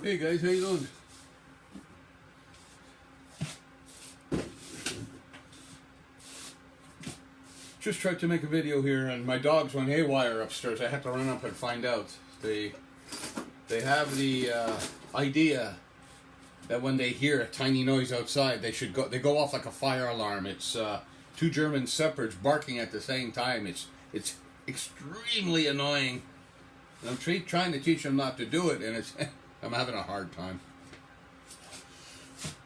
Hey guys, how you doing? Just tried to make a video here and my dogs went haywire upstairs. I had to run up and find out. They have the idea that when they hear a tiny noise outside, they go off like a fire alarm. It's two German shepherds barking at the same time. It's extremely annoying. And I'm trying to teach them not to do it, and it's I'm having a hard time.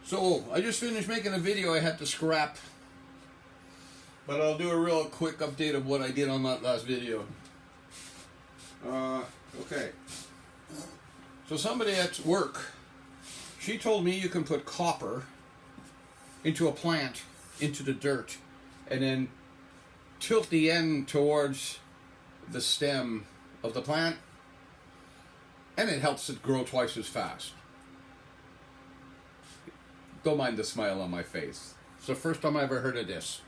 So I just finished making a video I had to scrap, but I'll do a real quick update of what I did on that last video. Okay. So somebody at work, she told me you can put copper into a plant, into the dirt, and then tilt the end towards the stem of the plant, and it helps it grow twice as fast. Don't mind the smile on my face. It's the first time I ever heard of this.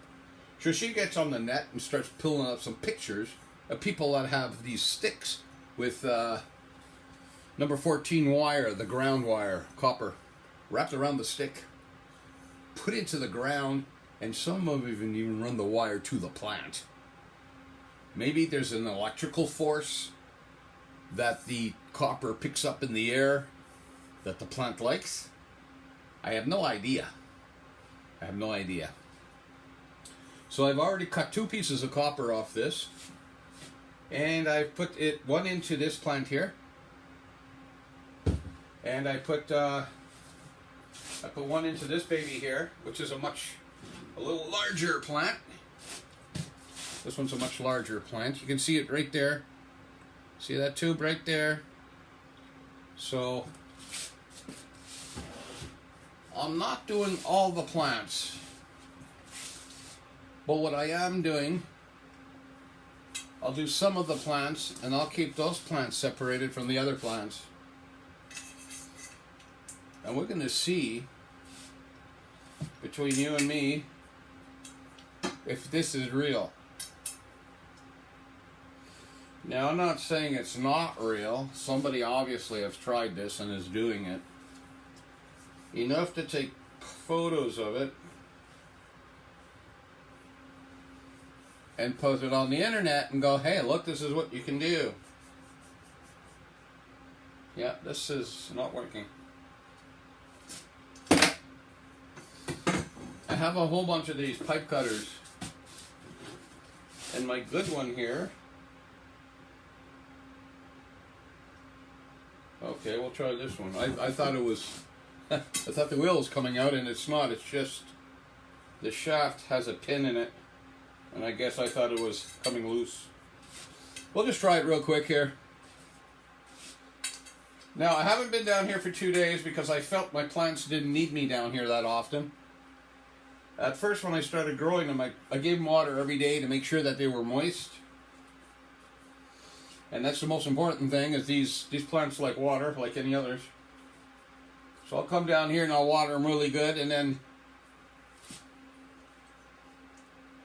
So she gets on the net and starts pulling up some pictures of people that have these sticks with number 14 wire, the ground wire, copper, wrapped around the stick, put into the ground, and some of them even run the wire to the plant. Maybe there's an electrical force that the copper picks up in the air that the plant likes. I have no idea. So I've already cut 2 pieces of copper off this, and I put one into this plant here, and I put one into this baby here, which is a little larger plant. This one's a much larger plant. You can see it right there. See that tube right there? So I'm not doing all the plants, but what I am doing, I'll do some of the plants, and I'll keep those plants separated from the other plants. And we're going to see, between you and me, if this is real. Now, I'm not saying it's not real. Somebody obviously has tried this and is doing it. Enough to take photos of it and post it on the internet and go, hey, look, this is what you can do. Yeah, this is not working. I have a whole bunch of these pipe cutters. And my good one here. Okay, we'll try this one. I thought it was... I thought the wheel was coming out, and it's not. It's just the shaft has a pin in it, and I guess I thought it was coming loose. We'll just try it real quick here. Now, I haven't been down here for 2 days because I felt my plants didn't need me down here that often. At first, when I started growing them, I gave them water every day to make sure that they were moist. And that's the most important thing, is these plants like water, like any others. So I'll come down here and I'll water them really good, and then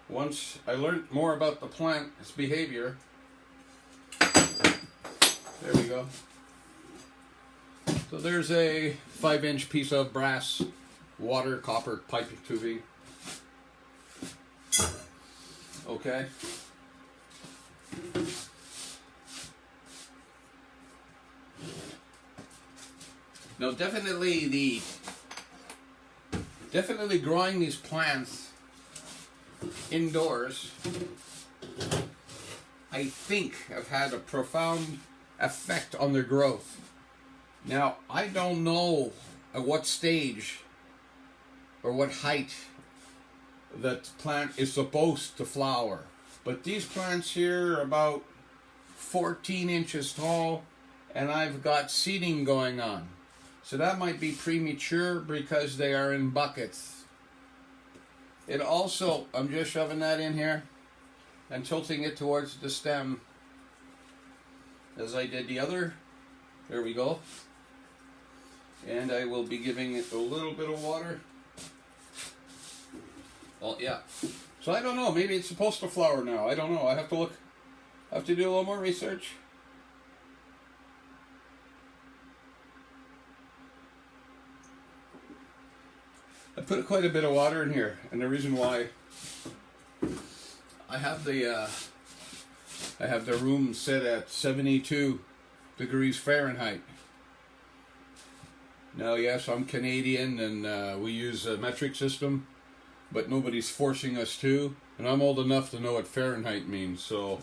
once I learned more about the plant, its behavior, there we go. So there's a 5-inch piece of brass water copper pipe tubing. Okay. Now, definitely growing these plants indoors, I think have had a profound effect on their growth. Now, I don't know at what stage or what height that plant is supposed to flower, but these plants here are about 14 inches tall, and I've got seeding going on. So that might be premature because they are in buckets. It also, I'm just shoving that in here and tilting it towards the stem as I did the other. There we go. And I will be giving it a little bit of water. Well, yeah. So I don't know. Maybe it's supposed to flower now. I don't know. I have to look. I have to do a little more research. I put quite a bit of water in here, and the reason why I have the room set at 72 degrees Fahrenheit. Now, yes, I'm Canadian, and we use a metric system, but nobody's forcing us to. And I'm old enough to know what Fahrenheit means, so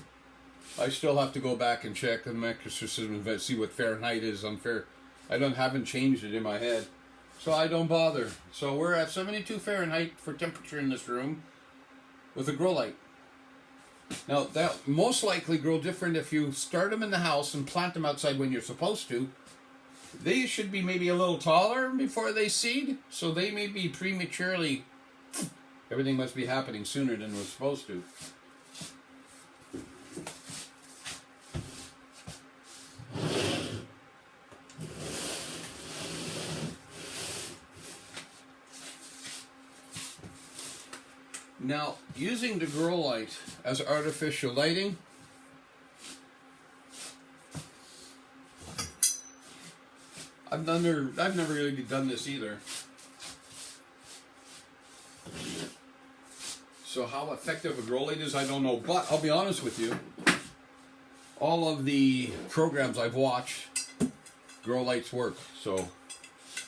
I still have to go back and check the metric system and see what Fahrenheit is. Haven't changed it in my head, so I don't bother. So we're at 72 Fahrenheit for temperature in this room with a grow light. Now, that most likely grow different if you start them in the house and plant them outside when you're supposed to. They should be maybe a little taller before they seed, so they may be prematurely. Everything must be happening sooner than it was supposed to. Now, using the grow light as artificial lighting, I've never really done this either. So how effective a grow light is, I don't know. But I'll be honest with you, all of the programs I've watched, grow lights work. So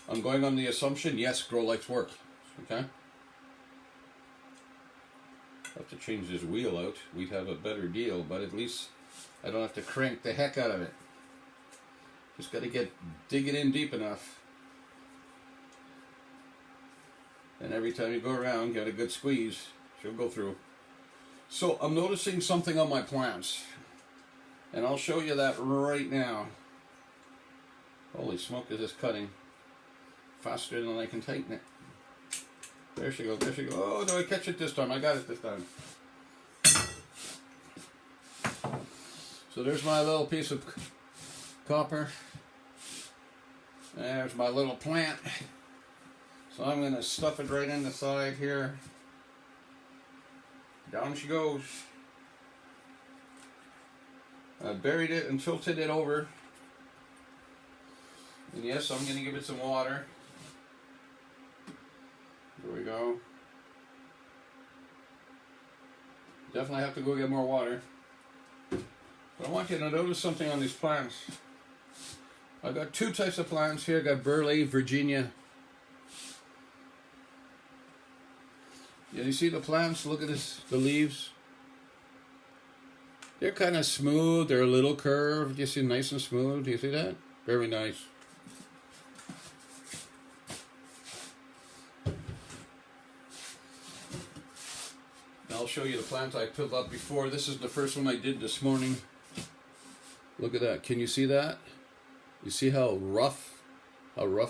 I'm going on the assumption, yes, grow lights work. Okay? I have to change this wheel out. We'd have a better deal, but at least I don't have to crank the heck out of it. Just got to dig it in deep enough. And every time you go around, get a good squeeze. She'll go through. So I'm noticing something on my plants. And I'll show you that right now. Holy smoke, is this cutting faster than I can tighten it. There she goes, there she goes. Oh, do I catch it this time? I got it this time. So there's my little piece of copper. There's my little plant. So I'm going to stuff it right in the side here. Down she goes. I buried it and tilted it over. And yes, I'm going to give it some water. There we go. Definitely have to go get more water. But I want you to notice something on these plants. I've got two types of plants here. I've got Burley, Virginia. Yeah, you see the plants? Look at this, the leaves. They're kind of smooth. They're a little curved. You see, nice and smooth. Do you see that? Very nice. I'll show you the plants I filled up before. This is the first one I did this morning. Look at that. Can you see that? You see how rough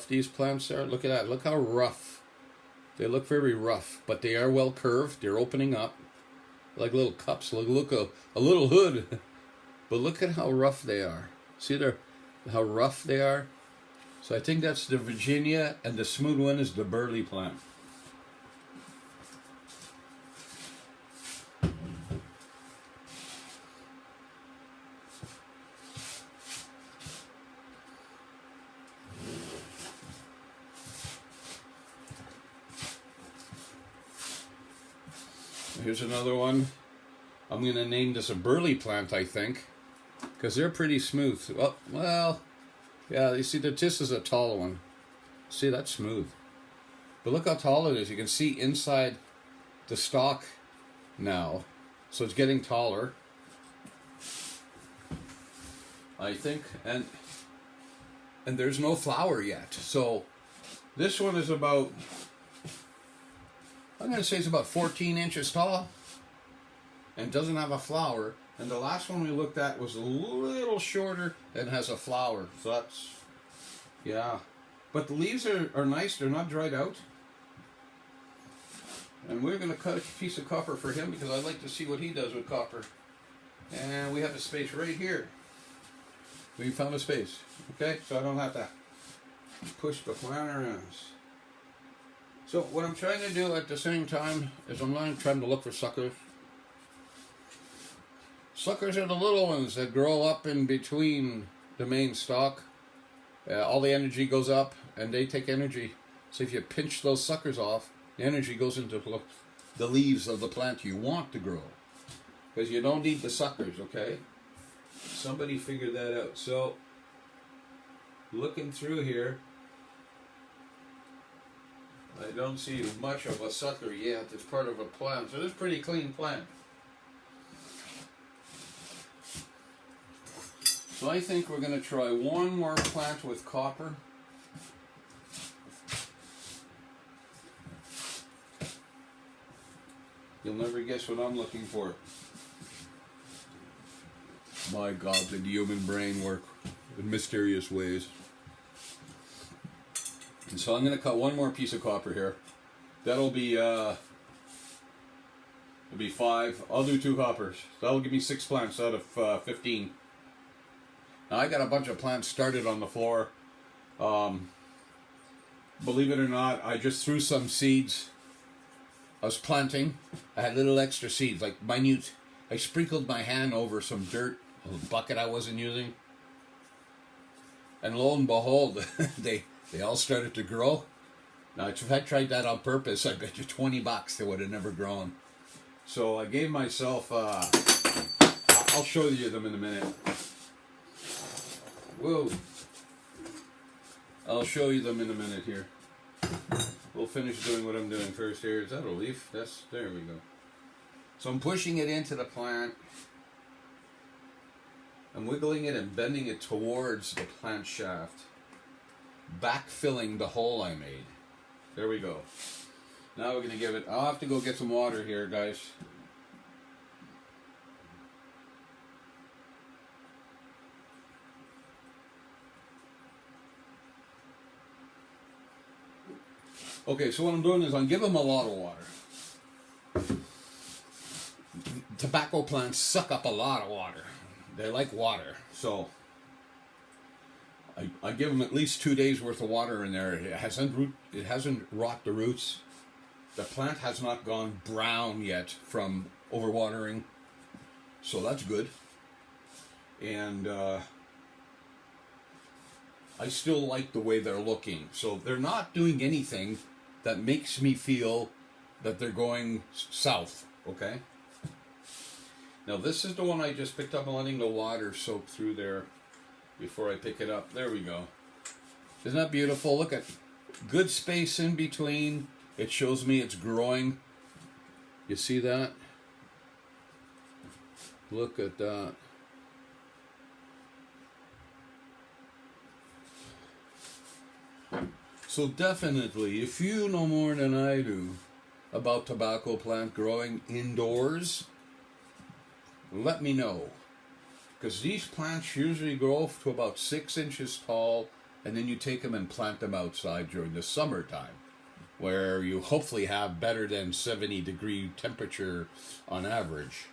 these plants are? Look at that. Look how rough. They look very rough, but they are well curved. They're opening up like little cups. Look a little hood. But look at how rough they are. See how rough they are? So I think that's the Virginia, and the smooth one is the Burley plant. Here's another one. I'm going to name this a Burley plant, I think, because they're pretty smooth. Well, yeah, you see that this is a tall one. See, that's smooth. But look how tall it is. You can see inside the stalk now. So it's getting taller, I think. And there's no flower yet. So this one is about, I'm going to say it's about 14 inches tall and doesn't have a flower. And the last one we looked at was a little shorter and has a flower. So that's, yeah. But the leaves are nice. They're not dried out. And we're going to cut a piece of copper for him because I'd like to see what he does with copper. And we have a space right here. We found a space. Okay, so I don't have to push the plant around. So what I'm trying to do at the same time is I'm not trying to look for suckers. Suckers are the little ones that grow up in between the main stalk. All the energy goes up and they take energy. So if you pinch those suckers off, The energy goes into the leaves of the plant you want to grow. Because you don't need the suckers, okay? Somebody figured that out. So, looking through here, I don't see much of a sucker yet. It's part of a plant. So this is a pretty clean plant. So I think we're going to try one more plant with copper. You'll never guess what I'm looking for. My God, did the human brain work in mysterious ways. And so I'm going to cut one more piece of copper here. That'll be, it'll be 5. I'll do 2 coppers. That'll give me 6 plants out of 15. Now I got a bunch of plants started on the floor. Believe it or not, I just threw some seeds. I was planting. I had little extra seeds, like minute. I sprinkled my hand over some dirt, a bucket I wasn't using. And lo and behold, they all started to grow. Now, if I tried that on purpose, I bet you $20 they would have never grown. So I gave myself, I'll show you them in a minute. Whoa. I'll show you them in a minute here. We'll finish doing what I'm doing first here. Is that a leaf? There we go. So I'm pushing it into the plant. I'm wiggling it and bending it towards the plant shaft. Backfilling the hole I made. There we go. Now we're going to give it... I'll have to go get some water here, guys. Okay, so what I'm doing is I'm giving them a lot of water. Tobacco plants suck up a lot of water. They like water, so I give them at least 2 days worth of water in there. It hasn't rot the roots. The plant has not gone brown yet from overwatering, so that's good. And I still like the way they're looking. So they're not doing anything that makes me feel that they're going south, okay? Now this is the one I just picked up. I'm letting the water soak through there before I pick it up. There we go. Isn't that beautiful? Look at good space in between. It shows me it's growing. You see that? Look at that. So definitely, if you know more than I do about tobacco plant growing indoors, let me know. Because these plants usually grow to about 6 inches tall, and then you take them and plant them outside during the summertime, where you hopefully have better than 70-degree temperature on average.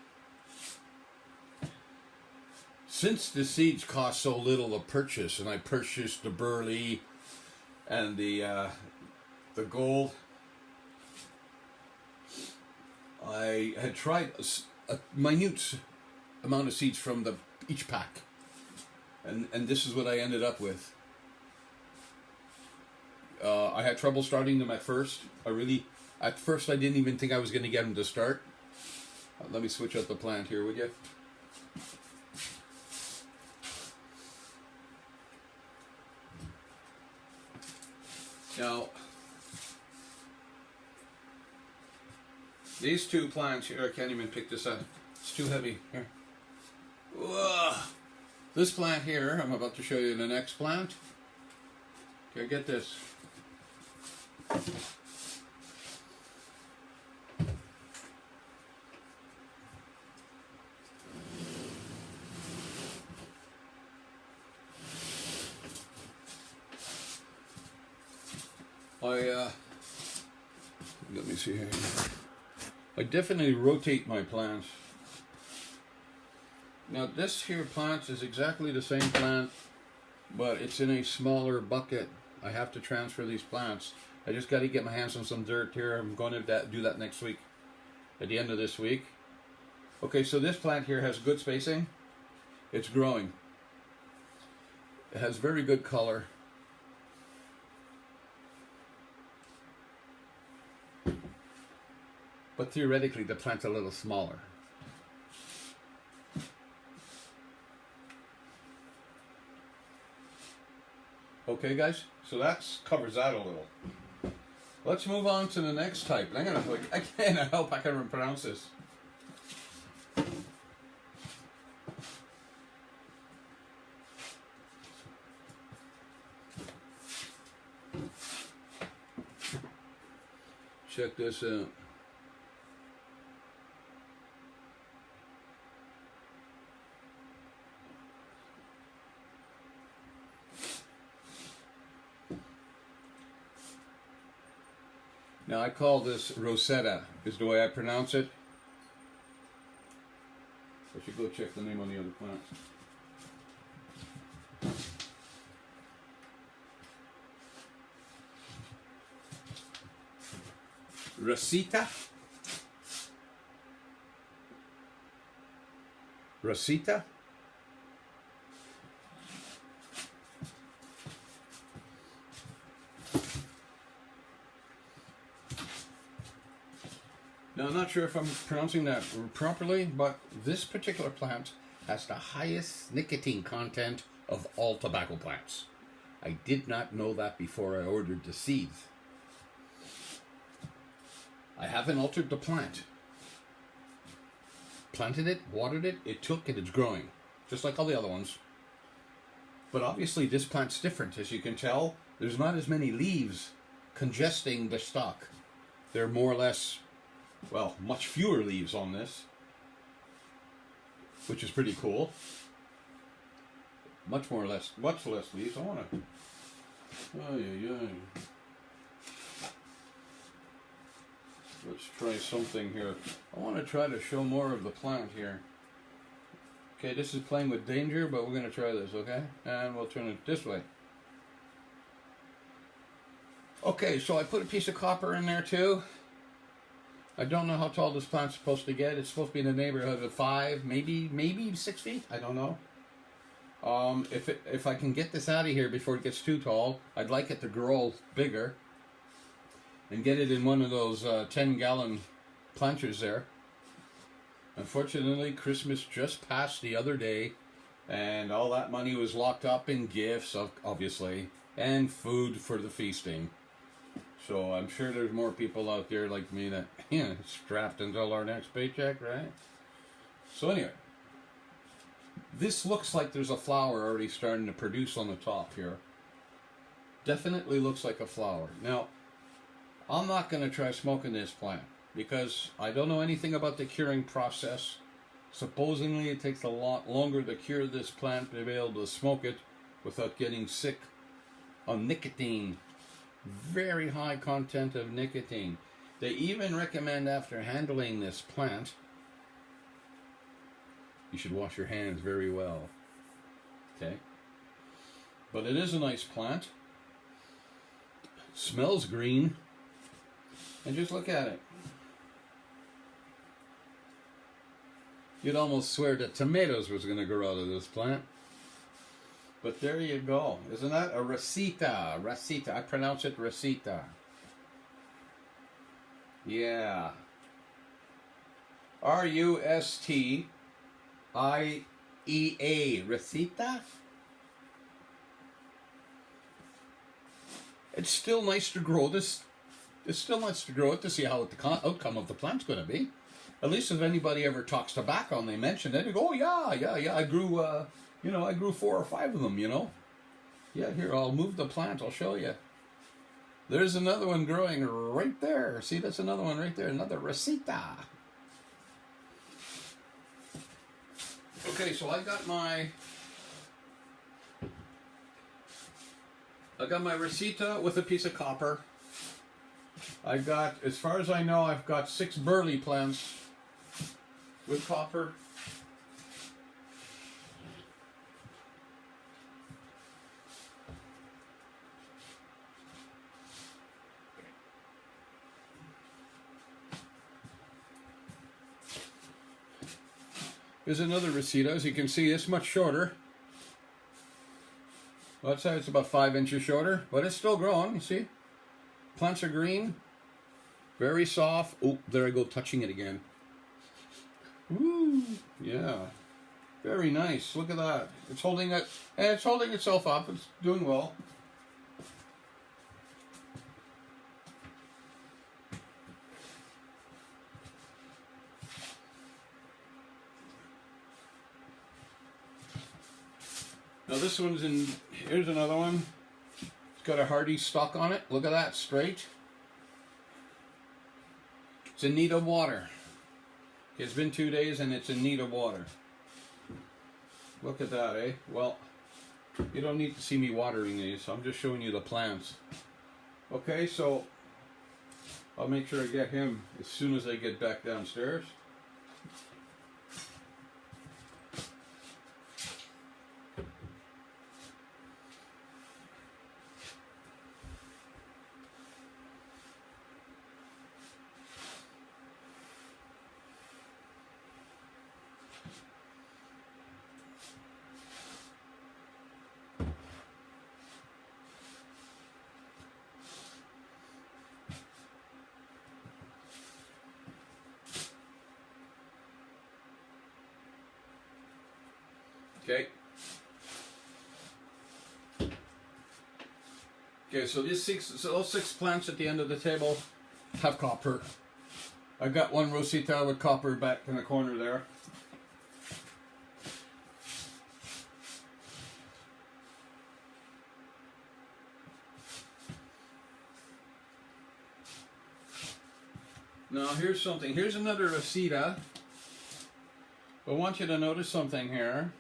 Since the seeds cost so little to purchase, and I purchased the burley and the gold, I had tried a minute amount of seeds from each pack, and this is what I ended up with. I had trouble starting them at first. At first I didn't even think I was going to get them to start. Let me switch out the plant here, would you? Now, these 2 plants here, I can't even pick this up. It's too heavy. Here. Whoa. This plant here, I'm about to show you the next plant. Here, get this. Let me see here. I definitely rotate my plants. Now this here plant is exactly the same plant, but it's in a smaller bucket. I have to transfer these plants. I just got to get my hands on some dirt here. I'm going to do that next week, at the end of this week. Okay, so this plant here has good spacing. It's growing. It has very good color. but theoretically the plant's a little smaller. Okay, guys, so that covers that a little. Let's move on to the next type. I can't help I can pronounce this. Check this out. Now I call this Rosetta, is the way I pronounce it. I should go check the name on the other plant. Rosita? Rosita? Now, I'm not sure if I'm pronouncing that properly, but this particular plant has the highest nicotine content of all tobacco plants. I did not know that before I ordered the seeds. I haven't altered the plant. Planted it, watered it, it took, and it's growing. Just like all the other ones. But obviously this plant's different. As you can tell, there's not as many leaves congesting the stalk. They're more or less, well, much fewer leaves on this, which is pretty cool. Much less leaves. I want to. Oh yeah. Let's try something here. I want to try to show more of the plant here. Okay, this is playing with danger, but we're going to try this, okay? And we'll turn it this way. Okay, so I put a piece of copper in there too. I don't know how tall this plant's supposed to get. It's supposed to be in the neighborhood of 5, maybe 6 feet. I don't know. If I can get this out of here before it gets too tall, I'd like it to grow bigger and get it in one of those 10-gallon planters there. Unfortunately, Christmas just passed the other day, and all that money was locked up in gifts, obviously, and food for the feasting. So I'm sure there's more people out there like me that, strapped until our next paycheck, right? So anyway, this looks like there's a flower already starting to produce on the top here. Definitely looks like a flower. Now, I'm not going to try smoking this plant because I don't know anything about the curing process. Supposedly it takes a lot longer to cure this plant to be able to smoke it without getting sick on nicotine. Very high content of nicotine. They even recommend after handling this plant, you should wash your hands very well. Okay? But it is a nice plant. Smells green. And just look at it. You'd almost swear that tomatoes was going to grow out of this plant. But there you go. Isn't that a Rosita? Rosita. I pronounce it Rosita. Yeah. Rustia. Rosita? It's still nice to grow this. It's still nice to grow it to see how the outcome of the plant's going to be. At least if anybody ever talks tobacco and they mention it, they go, oh yeah, I grew, I grew 4 or 5 of them, Yeah, here, I'll move the plant, I'll show you. There's another one growing right there. See, that's another one right there, another Rosita. Okay, so I got my Rosita with a piece of copper. I got, as far as I know, I've got 6 burley plants with copper. Here's another Rosita. As you can see, it's much shorter. Well, I'd say it's about 5 inches shorter, but it's still growing, you see? Plants are green. Very soft. Oh, there I go touching it again. Woo! Yeah. Very nice. Look at that. It's holding it, and it's holding itself up. It's doing well. Now this one's in, here's another one. It's got a hardy stalk on it. Look at that, straight. It's in need of water. It's been 2 days and it's in need of water. Look at that, eh? Well, you don't need to see me watering these. I'm just showing you the plants. Okay, so I'll make sure I get him as soon as I get back downstairs. Okay. Okay, so those six plants at the end of the table have copper. I've got one Rosita with copper back in the corner there. Now here's something. Here's another Rosita. I want you to notice something here.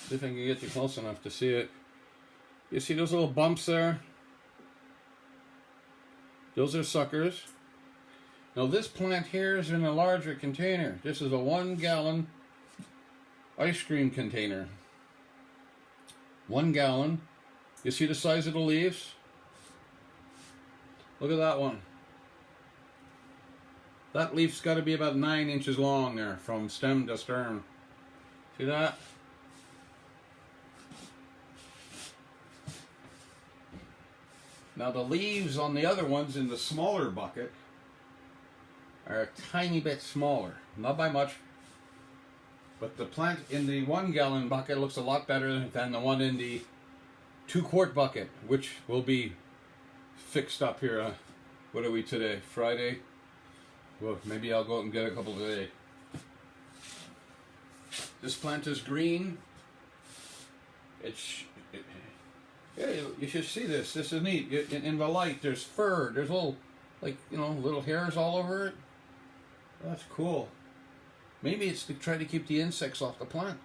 See if I can get you close enough to see it. You see those little bumps there? Those are suckers. Now this plant here is in a larger container. This is a 1 gallon ice cream container. 1 gallon. You see the size of the leaves? Look at that one. That leaf's got to be about 9 inches long there from stem to stern. See that? Now the leaves on the other ones in the smaller bucket are a tiny bit smaller. Not by much. But the plant in the 1 gallon bucket looks a lot better than the one in the 2 quart bucket, which will be fixed up here. What are we today? Friday? Well, maybe I'll go out and get a couple today. This plant is green. Yeah, you should see this. This is neat. In the light, there's fur. There's little, little hairs all over it. That's cool. Maybe it's to try to keep the insects off the plant.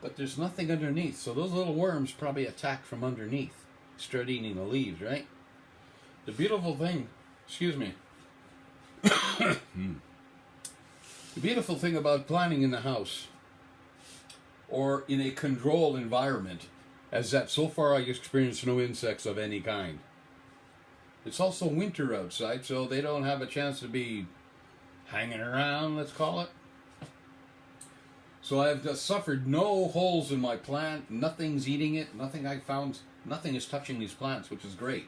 But there's nothing underneath, so those little worms probably attack from underneath. Start eating the leaves, right? The beautiful thing, excuse me. The beautiful thing about planting in the house or in a controlled environment is that so far I experienced no insects of any kind. It's also winter outside, so they don't have a chance to be hanging around, let's call it. So I've just suffered no holes in my plant. Nothing's eating it. Nothing is touching these plants, which is great.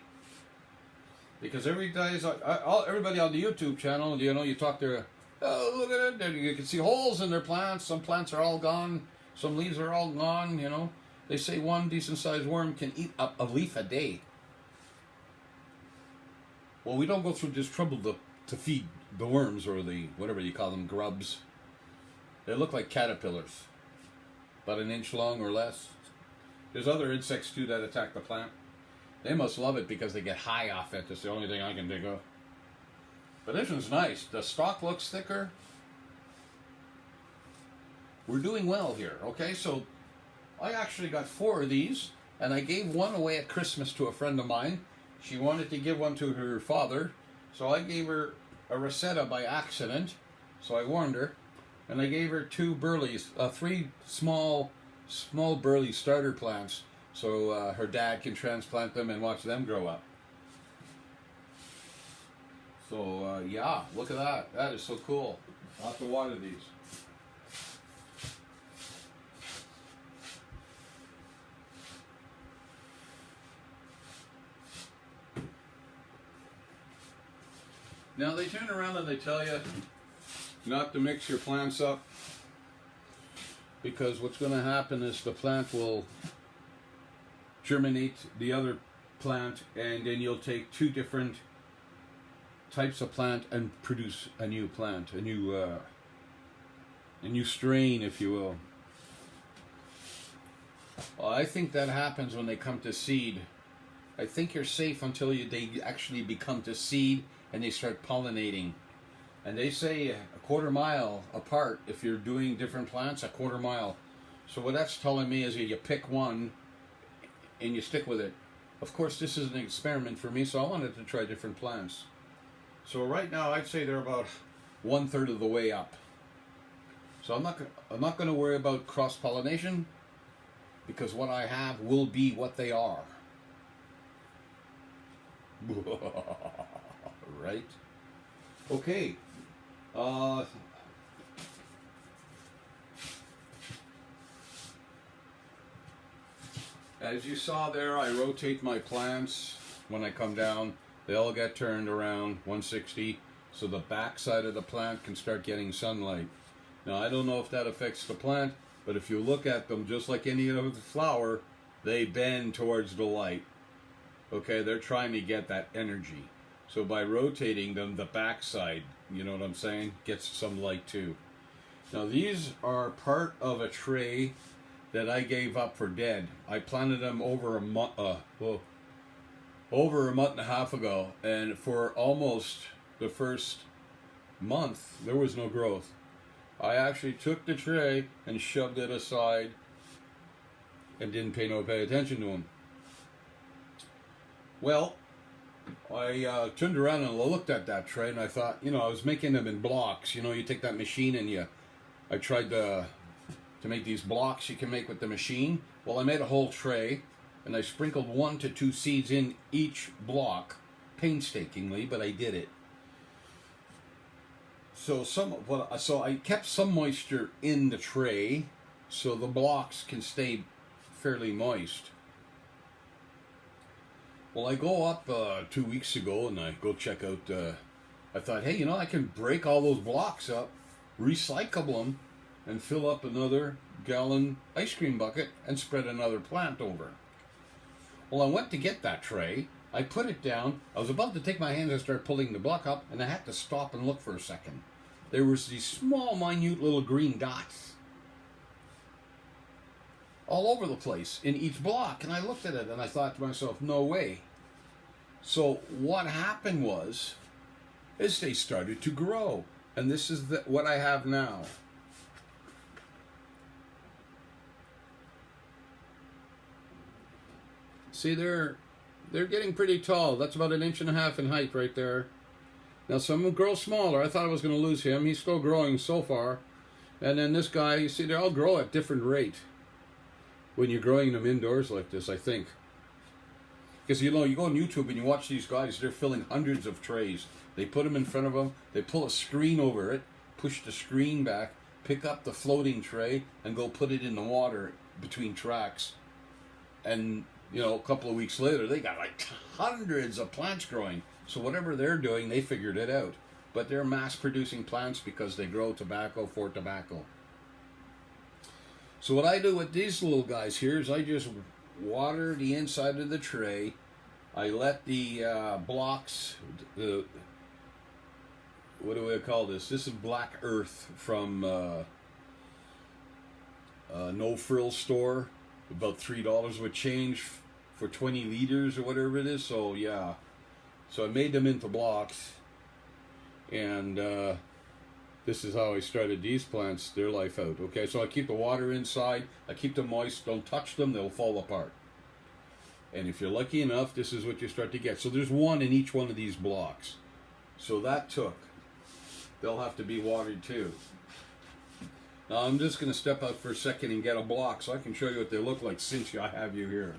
Because everybody on the YouTube channel, you talk to, oh, look at it, you can see holes in their plants. Some plants are all gone. Some leaves are all gone, They say one decent-sized worm can eat up a leaf a day. Well, we don't go through this trouble to feed the worms or the, whatever you call them, grubs. They look like caterpillars, about 1 inch long or less. There's other insects, too, that attack the plant. They must love it because they get high off it. That's the only thing I can think of. But this one's nice. The stalk looks thicker. We're doing well here, okay? So I actually got 4 of these, and I gave one away at Christmas to a friend of mine. She wanted to give one to her father, so I gave her a Rosetta by accident, so I warned her, and I gave her 2 burleys, 3 small burley starter plants, so her dad can transplant them and watch them grow up. So, yeah, look at that. That is so cool. I'll have to water these. Now they turn around and they tell you not to mix your plants up, because what's going to happen is the plant will germinate the other plant, and then you'll take two different types of plant and produce a new plant, a new strain, if you will. Well, I think that happens when they come to seed. I think you're safe until they actually become to seed and they start pollinating. And they say a quarter mile apart if you're doing different plants, a quarter mile. So what that's telling me is you pick one and you stick with it. Of course, this is an experiment for me, so I wanted to try different plants. So right now, I'd say they're about 1/3 of the way up. So I'm not going to worry about cross-pollination, because what I have will be what they are. Right? Okay. As you saw there, I rotate my plants when I come down. They all get turned around 160, so the back side of the plant can start getting sunlight. Now, I don't know if that affects the plant, but if you look at them, just like any other flower, they bend towards the light. Okay, they're trying to get that energy. So by rotating them, the back side, you know what I'm saying, gets some light too. Now, these are part of a tray that I gave up for dead. I planted them over a month and a half ago, and for almost the first month there was no growth. I actually took the tray and shoved it aside and didn't pay attention to them. Well, I turned around and looked at that tray, and I thought, I was making them in blocks. You take that machine and I tried to make these blocks you can make with the machine. Well, I made a whole tray, and I sprinkled 1 to 2 seeds in each block, painstakingly, but I did it. So I kept some moisture in the tray, so the blocks can stay fairly moist. Well, I go up 2 weeks ago, and I go check out. I thought, hey, I can break all those blocks up, recycle them, and fill up another gallon ice cream bucket and spread another plant over. Well, I went to get that tray. I put it down. I was about to take my hands and start pulling the block up, and I had to stop and look for a second. There was these small, minute little green dots all over the place in each block, and I looked at it and I thought to myself, no way. So what happened is they started to grow, and this is what I have now. See, they're getting pretty tall. That's about 1.5 inches in height right there. Now some will grow smaller. I thought I was going to lose him. He's still growing so far. And then this guy, you see, they all grow at different rate when you're growing them indoors like this, I think. Because, you go on YouTube and you watch these guys, they're filling hundreds of trays. They put them in front of them, they pull a screen over it, push the screen back, pick up the floating tray, and go put it in the water between tracks. And, a couple of weeks later, they got like hundreds of plants growing. So whatever they're doing, they figured it out. But they're mass-producing plants because they grow tobacco for tobacco. So what I do with these little guys here is I just water the inside of the tray. I let the blocks, what do we call this? This is Black Earth from No Frill store. About $3 with change for 20 liters or whatever it is. So yeah. So I made them into blocks. And this is how I started these plants, their life out. Okay, so I keep the water inside. I keep them moist. Don't touch them. They'll fall apart. And if you're lucky enough, this is what you start to get. So there's one in each one of these blocks. So that took. They'll have to be watered too. Now I'm just going to step out for a second and get a block so I can show you what they look like since I have you here.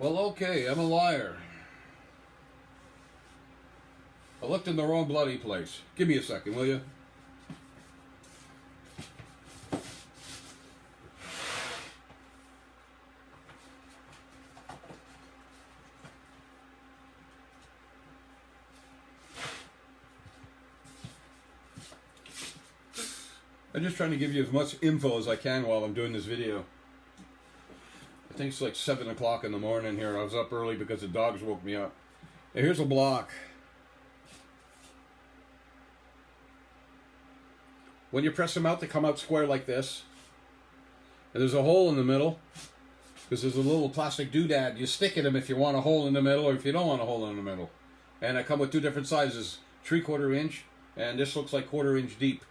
Well, okay, I'm a liar. I looked in the wrong bloody place. Give me a second, will you? I'm just trying to give you as much info as I can while I'm doing this video. I think it's like 7 o'clock in the morning here. I was up early because the dogs woke me up. Now here's a block. When you press them out, they come out square like this. And there's a hole in the middle, because there's a little plastic doodad. You stick in them if you want a hole in the middle or if you don't want a hole in the middle. And I come with two different sizes, 3/4 inch, and this looks like 1/4 inch deep.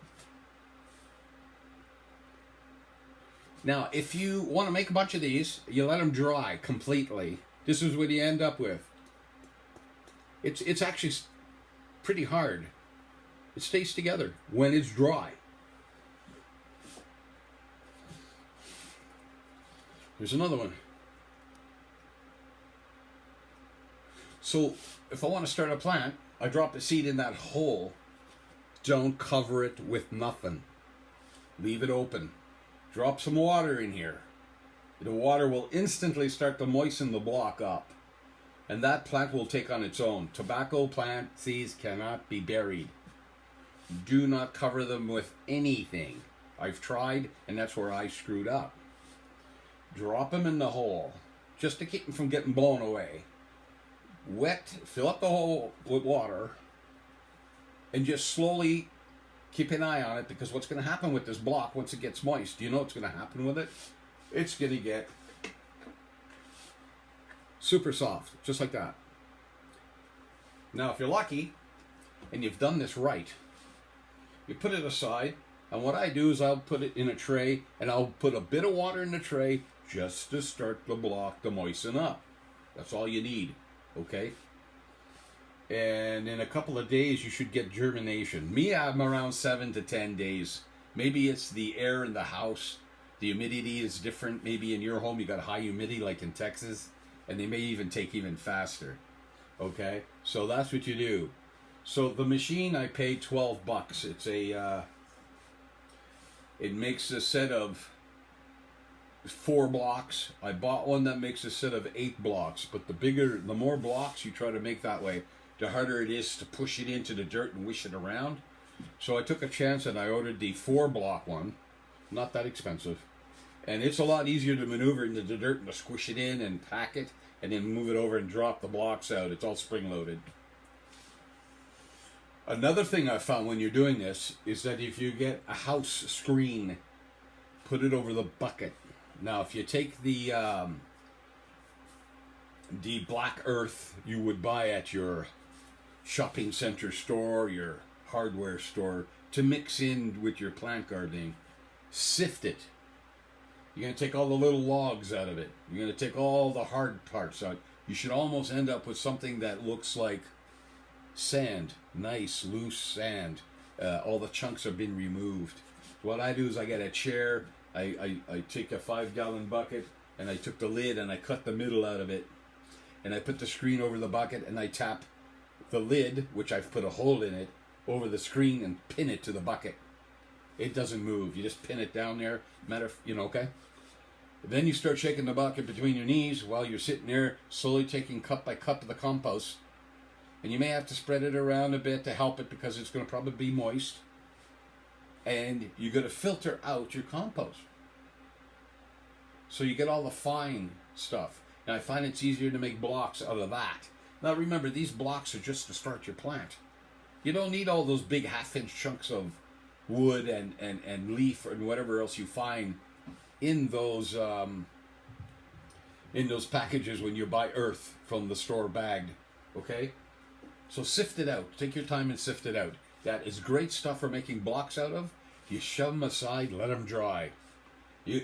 Now, if you want to make a bunch of these, you let them dry completely. This is what you end up with. It's actually pretty hard. It stays together when it's dry. Here's another one. So, if I want to start a plant, I drop the seed in that hole. Don't cover it with nothing. Leave it open. Drop some water in here. The water will instantly start to moisten the block up. And that plant will take on its own. Tobacco plant seeds cannot be buried. Do not cover them with anything. I've tried, and that's where I screwed up. Drop them in the hole, just to keep them from getting blown away. Fill up the hole with water, and just slowly keep an eye on it, because what's going to happen with this block once it gets moist, do you know what's going to happen with it? It's going to get super soft, just like that. Now, if you're lucky, and you've done this right, you put it aside, and what I do is I'll put it in a tray, and I'll put a bit of water in the tray just to start the block to moisten up. That's all you need, okay? And in a couple of days, you should get germination. Me, I'm around 7 to 10 days. Maybe it's the air in the house. The humidity is different. Maybe in your home, you got high humidity like in Texas. And they may even take even faster. Okay? So that's what you do. So the machine, I paid $12. It's a... it makes a set of 4 blocks. I bought one that makes a set of 8 blocks. But the more blocks you try to make that way, the harder it is to push it into the dirt and wish it around. So I took a chance and I ordered the 4-block one. Not that expensive. And it's a lot easier to maneuver into the dirt and to squish it in and pack it and then move it over and drop the blocks out. It's all spring-loaded. Another thing I found when you're doing this is that if you get a house screen, put it over the bucket. Now, if you take the black earth you would buy at your shopping center store, your hardware store, to mix in with your plant gardening, sift it. You're going to take all the little logs out of it. You're going to take all the hard parts out. You should almost end up with something that looks like sand, nice, loose sand. All the chunks have been removed. What I do is I get a chair, I take a 5-gallon bucket, and I took the lid and I cut the middle out of it. And I put the screen over the bucket and I tap the lid, which I've put a hole in it, over the screen and pin it to the bucket. It doesn't move. You just pin it down there. Okay? Then you start shaking the bucket between your knees while you're sitting there, slowly taking cup by cup of the compost. And you may have to spread it around a bit to help it because it's going to probably be moist. And you're going to filter out your compost. So you get all the fine stuff. And I find it's easier to make blocks out of that. Now remember, these blocks are just to start your plant. You don't need all those big 1/2-inch chunks of wood and leaf and whatever else you find in those packages when you buy earth from the store bagged. Okay? So sift it out. Take your time and sift it out. That is great stuff for making blocks out of. You shove them aside, let them dry.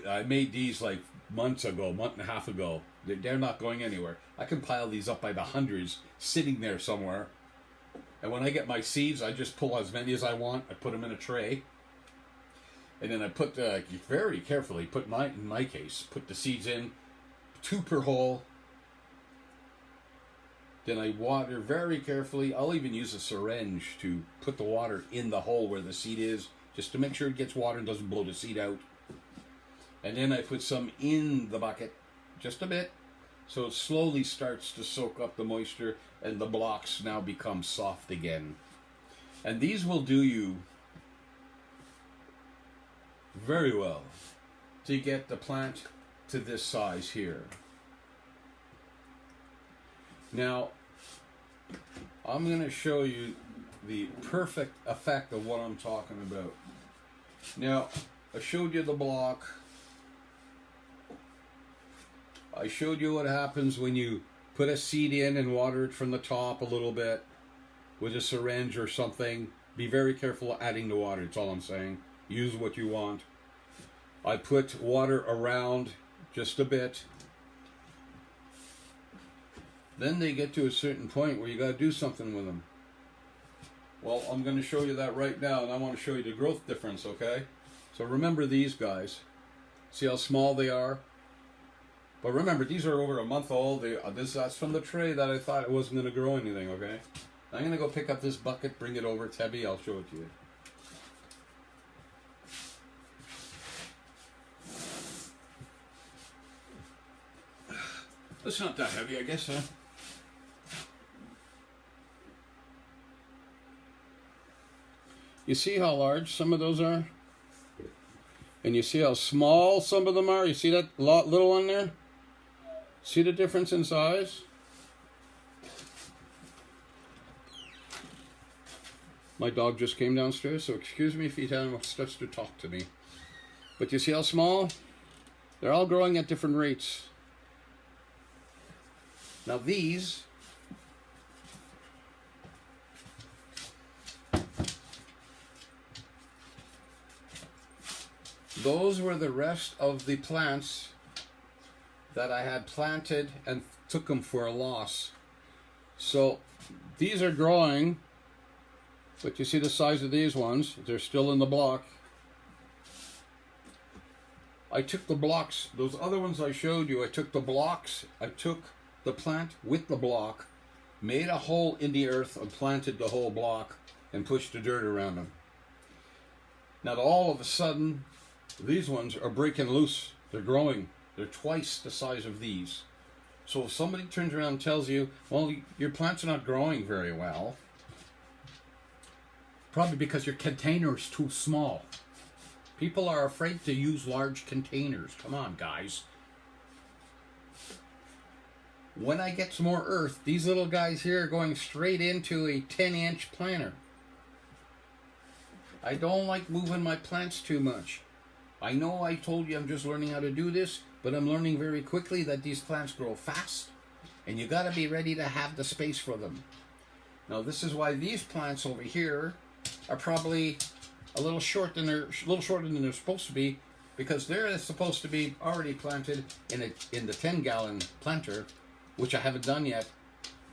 I made these like month and a half ago. They're not going anywhere. I can pile these up by the hundreds, sitting there somewhere. And when I get my seeds, I just pull as many as I want. I put them in a tray. And then I put, very carefully, in my case, put the seeds in, 2 per hole. Then I water very carefully. I'll even use a syringe to put the water in the hole where the seed is, just to make sure it gets water and doesn't blow the seed out. And then I put some in the bucket, just a bit, so it slowly starts to soak up the moisture and the blocks now become soft again. And these will do you very well to get the plant to this size here. Now, I'm going to show you the perfect effect of what I'm talking about. Now, I showed you the block. I showed you what happens when you put a seed in and water it from the top a little bit with a syringe or something. Be very careful adding the water, that's all I'm saying. Use what you want. I put water around just a bit. Then they get to a certain point where you got to do something with them. Well, I'm going to show you that right now, and I want to show you the growth difference, okay? So remember these guys. See how small they are? But remember, these are over a month old. That's from the tray that I thought it wasn't going to grow anything, okay? I'm going to go pick up this bucket, bring it over. It's heavy. I'll show it to you. It's not that heavy, I guess, huh? You see how large some of those are? And you see how small some of them are? You see that little one there? See the difference in size? My dog just came downstairs, so excuse me if he starts to talk to me. But you see how small? They're all growing at different rates. Now these those were the rest of the plants that I had planted and took them for a loss. So these are growing, but you see the size of these ones, they're still in the block. I took the blocks, those other ones I showed you, I took the blocks, I took the plant with the block, made a hole in the earth and planted the whole block and pushed the dirt around them. Now all of a sudden, these ones are breaking loose. They're growing. They're twice the size of these. So if somebody turns around and tells you, well, your plants are not growing very well, probably because your container is too small. People are afraid to use large containers. Come on, guys. When I get some more earth, these little guys here are going straight into a 10-inch planter. I don't like moving my plants too much. I know I told you I'm just learning how to do this, but I'm learning very quickly that these plants grow fast, and you got to be ready to have the space for them. Now this is why these plants over here are probably a little shorter than they're supposed to be, because they're supposed to be already planted in the 10-gallon planter, which I haven't done yet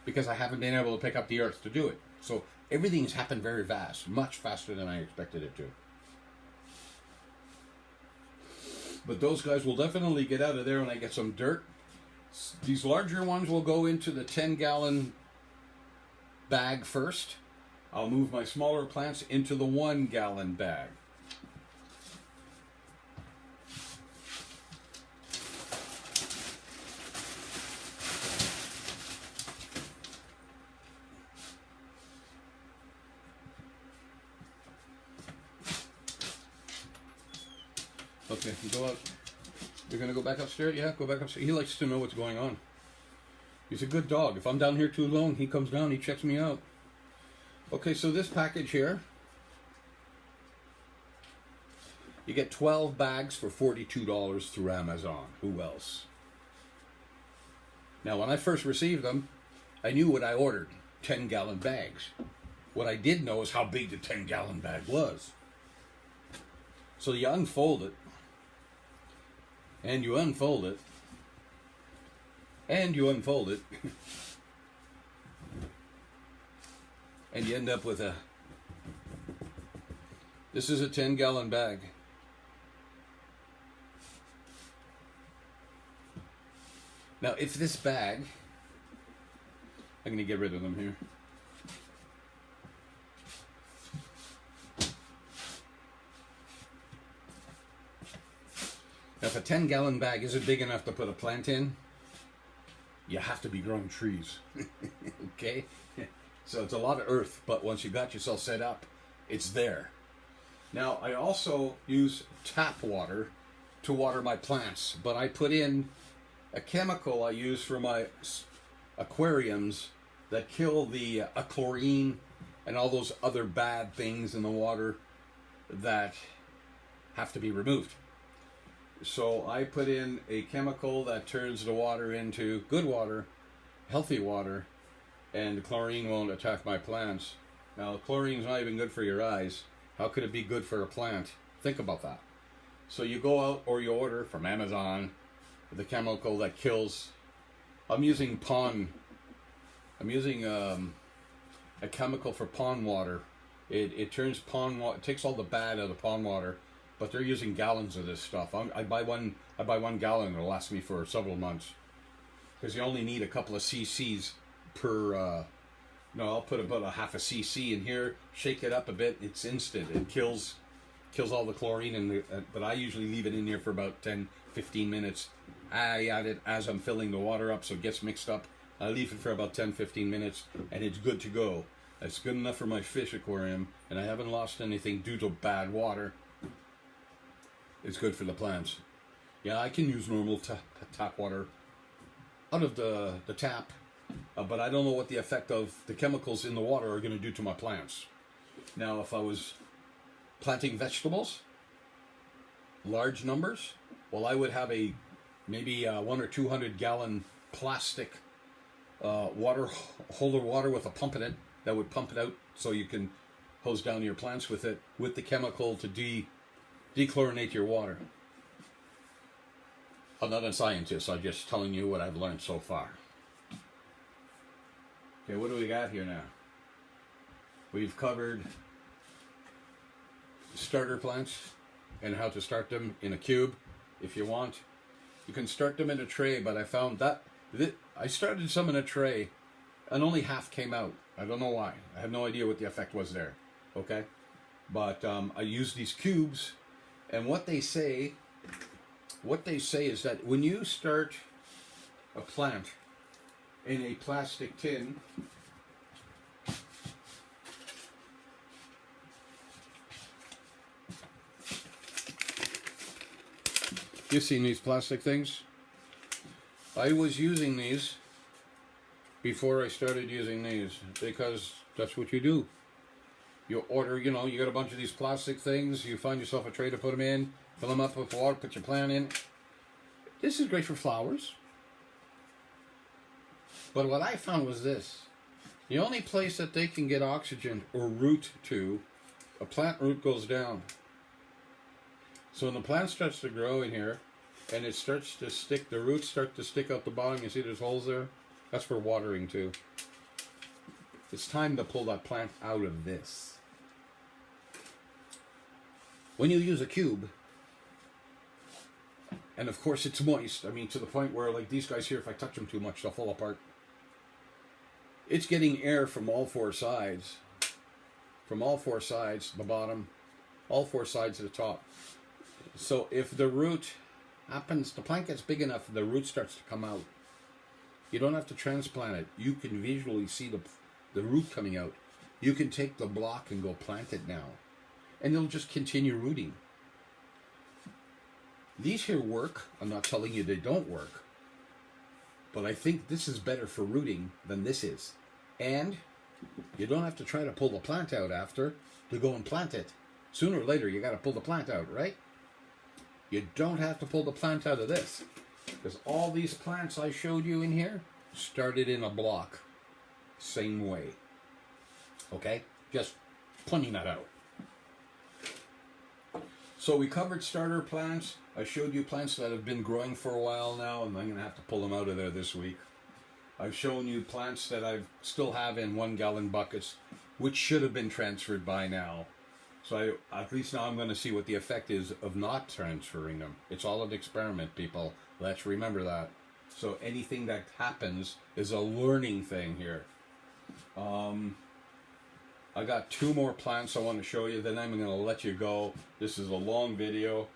because I haven't been able to pick up the earth to do it. So everything's happened very fast, much faster than I expected it to. But those guys will definitely get out of there when I get some dirt. These larger ones will go into the 10-gallon bag first. I'll move my smaller plants into the 1-gallon bag. Okay, go out. You're going to go back upstairs? Yeah, go back upstairs. He likes to know what's going on. He's a good dog. If I'm down here too long, he comes down, he checks me out. Okay, so this package here, you get 12 bags for $42 through Amazon. Who else? Now, when I first received them, I knew what I ordered, 10-gallon bags. What I did know is how big the 10-gallon bag was. So you unfold it, and you unfold it, and you unfold it, and you end up with this is a 10-gallon bag. Now, if this bag I'm going to get rid of them here. If a 10-gallon bag isn't big enough to put a plant in, you have to be growing trees. Okay? So it's a lot of earth, but once you got yourself set up, it's there. Now, I also use tap water to water my plants, but I put in a chemical I use for my aquariums that kill the chlorine and all those other bad things in the water that have to be removed. So I put in a chemical that turns the water into good water, healthy water, and the chlorine won't attack my plants. Now, chlorine's not even good for your eyes. How could it be good for a plant? Think about that. So you go out or you order from Amazon the chemical that kills. I'm using a chemical for pond water. It turns pond water, it takes all the bad out of the pond water, but they're using gallons of this stuff. I buy one gallon. It'll last me for several months because you only need a couple of cc's per. No, I'll put about a half a cc in here. Shake it up a bit. It's instant. It kills all the chlorine in the. But I usually leave it in here for about 10-15 minutes. I add it as I'm filling the water up, so it gets mixed up. I leave it for about 10-15 minutes, and it's good to go. It's good enough for my fish aquarium, and I haven't lost anything due to bad water. It's good for the plants. Yeah, I can use normal tap water out of the tap, but I don't know what the effect of the chemicals in the water are going to do to my plants. Now, if I was planting vegetables, large numbers, well, I would have maybe 100 or 200 gallon plastic holder water with a pump in it that would pump it out so you can hose down your plants with it, with the chemical to dechlorinate your water. I'm not a scientist. I'm just telling you what I've learned so far. Okay, what do we got here now? We've covered starter plants and how to start them in a cube. If you want, you can start them in a tray, but I found that I started some in a tray and only half came out. I don't know why. I have no idea what the effect was there. Okay? But I use these cubes, and what they say is that when you start a plant in a plastic tin, you've seen these plastic things? I was using these before I started using these because that's what you do. You order, you got a bunch of these plastic things, you find yourself a tray to put them in, fill them up with water, put your plant in. This is great for flowers. But what I found was this. The only place that they can get oxygen or root to, a plant root goes down. So when the plant starts to grow in here, and it starts to stick, the roots start to stick out the bottom, you see there's holes there? That's for watering too. It's time to pull that plant out of this. When you use a cube, and of course it's moist, to the point where like these guys here, if I touch them too much, they'll fall apart. It's getting air from all four sides. From all four sides, the bottom, all four sides of the top. So if the root happens, the plant gets big enough, the root starts to come out. You don't have to transplant it. You can visually see the root coming out. You can take the block and go plant it now. And it'll just continue rooting. These here work. I'm not telling you they don't work. But I think this is better for rooting than this is. And you don't have to try to pull the plant out after to go and plant it. Sooner or later, you got to pull the plant out, right? You don't have to pull the plant out of this. Because all these plants I showed you in here started in a block. Same way. Okay? Just pointing that out. So we covered starter plants. I showed you plants that have been growing for a while now, and I'm going to have to pull them out of there this week. I've shown you plants that I still have in 1 gallon buckets, which should have been transferred by now. So at least now I'm going to see what the effect is of not transferring them. It's all an experiment, people. Let's remember that. So anything that happens is a learning thing here. I got 2 more plants I want to show you, then I'm going to let you go. This is a long video.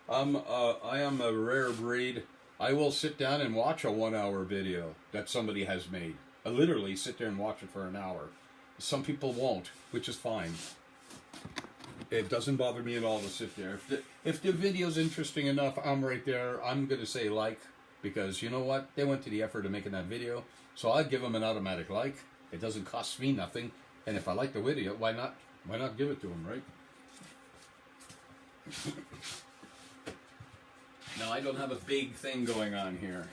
I am a rare breed. I will sit down and watch a 1-hour video that somebody has made. I literally sit there and watch it for an hour. Some people won't, which is fine. It doesn't bother me at all to sit there. If the video's interesting enough, I'm right there. I'm going to say like, because you know what? They went to the effort of making that video, so I'd give them an automatic like. It doesn't cost me nothing, and if I like the video, why not? Why not give it to them, right? Now, I don't have a big thing going on here.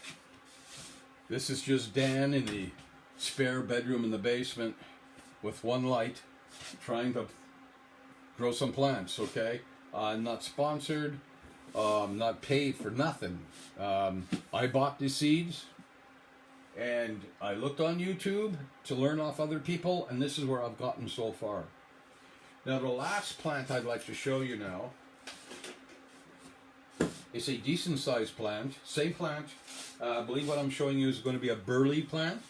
This is just Dan in the spare bedroom in the basement with one light, trying to grow some plants, okay? I'm not sponsored, not paid for nothing. I bought the seeds, and I looked on YouTube to learn off other people, and this is where I've gotten so far. Now, the last plant I'd like to show you now is a decent sized plant. Same plant. I believe what I'm showing you is going to be a burley plant.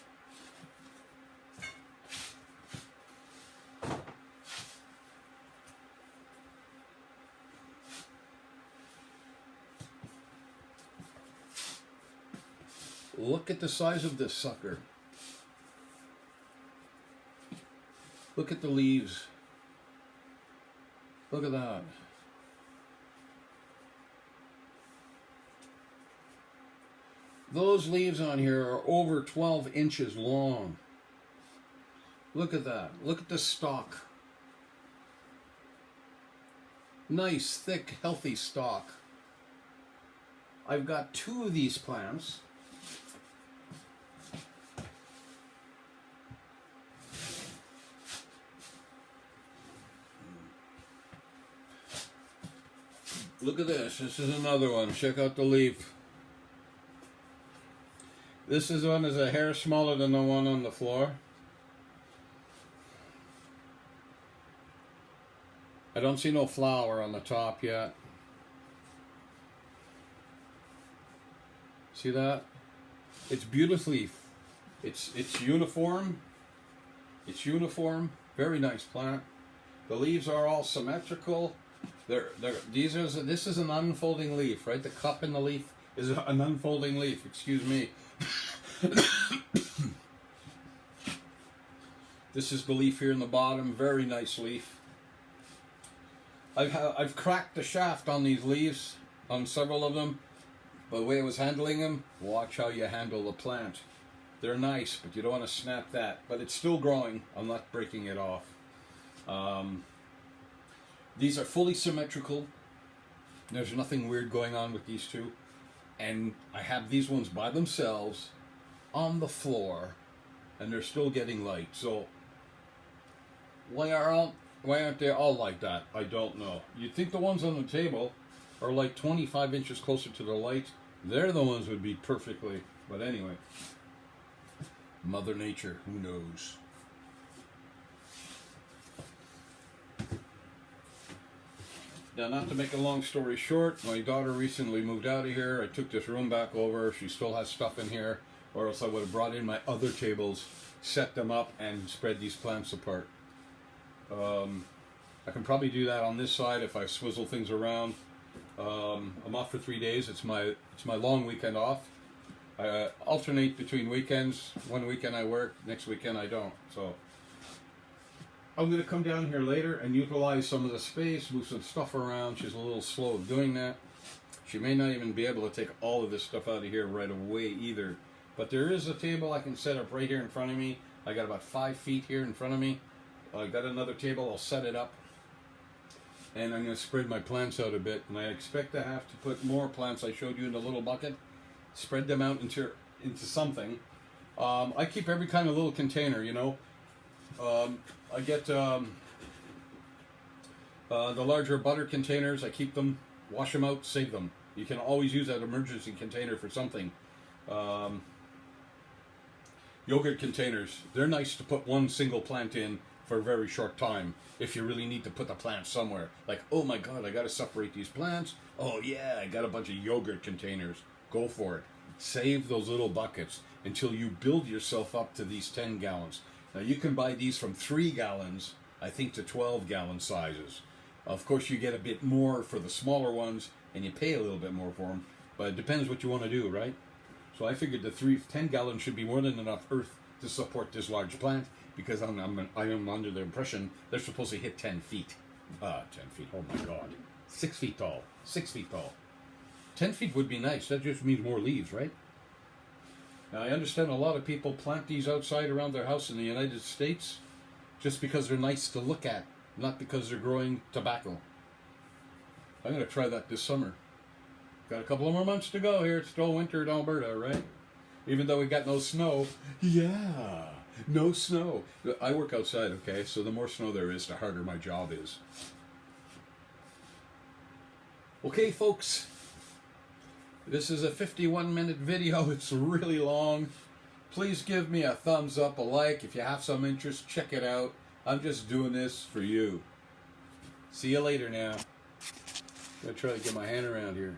Look at the size of this sucker. Look at the leaves. Look at that. Those leaves on here are over 12 inches long. Look at that. Look at the stalk. Nice, thick, healthy stalk. I've got 2 of these plants. Look at this. This is another one. Check out the leaf. This is one is a hair smaller than the one on the floor. I don't see no flower on the top yet. See that? It's beautifully, it's uniform. It's uniform. Very nice plant. The leaves are all symmetrical. This is an unfolding leaf, right? The cup in the leaf is an unfolding leaf. Excuse me. This is the leaf here in the bottom. Very nice leaf. I've cracked the shaft on these leaves, on several of them. But the way I was handling them, watch how you handle the plant. They're nice, but you don't want to snap that. But it's still growing. I'm not breaking it off. These are fully symmetrical. There's nothing weird going on with these 2. And I have these ones by themselves on the floor, and they're still getting light. So why aren't they all like that? I don't know. You'd think the ones on the table are like 25 inches closer to the light. They're the ones would be perfectly. But anyway, Mother Nature, who knows? Now, not to make a long story short, my daughter recently moved out of here. I took this room back over. She still has stuff in here, or else I would have brought in my other tables, set them up, and spread these plants apart. I can probably do that on this side if I swizzle things around. I'm off for 3 days. It's my long weekend off. I alternate between weekends. One weekend I work, next weekend I don't. So I'm going to come down here later and utilize some of the space, move some stuff around. She's a little slow of doing that. She may not even be able to take all of this stuff out of here right away either. But there is a table I can set up right here in front of me. I got about 5 feet here in front of me. I got another table. I'll set it up. And I'm going to spread my plants out a bit. And I expect to have to put more plants I showed you in the little bucket. Spread them out into something. I keep every kind of little container, you know. I get the larger butter containers. I keep them, wash them out, save them. You can always use that emergency container for something. Yogurt containers. They're nice to put one single plant in for a very short time if you really need to put the plant somewhere. Like, oh my God, I got to separate these plants. Oh yeah, I got a bunch of yogurt containers. Go for it. Save those little buckets until you build yourself up to these 10 gallons. Now you can buy these from 3 gallons, I think, to 12-gallon sizes. Of course, you get a bit more for the smaller ones, and you pay a little bit more for them. But it depends what you want to do, right? So I figured the 10 gallons should be more than enough earth to support this large plant, because I am under the impression they're supposed to hit 10 feet. 10 feet, oh my God. 6 feet tall. 6 feet tall. 10 feet would be nice. That just means more leaves, right? Now, I understand a lot of people plant these outside around their house in the United States just because they're nice to look at, not because they're growing tobacco. I'm going to try that this summer. Got a couple of more months to go here. It's still winter in Alberta, right? Even though we got no snow. Yeah, no snow. I work outside, okay? So the more snow there is, the harder my job is. Okay, folks. This is a 51-minute video. It's really long. Please give me a thumbs up, a like. If you have some interest, check it out. I'm just doing this for you. See you later now. I'm going to try to get my hand around here.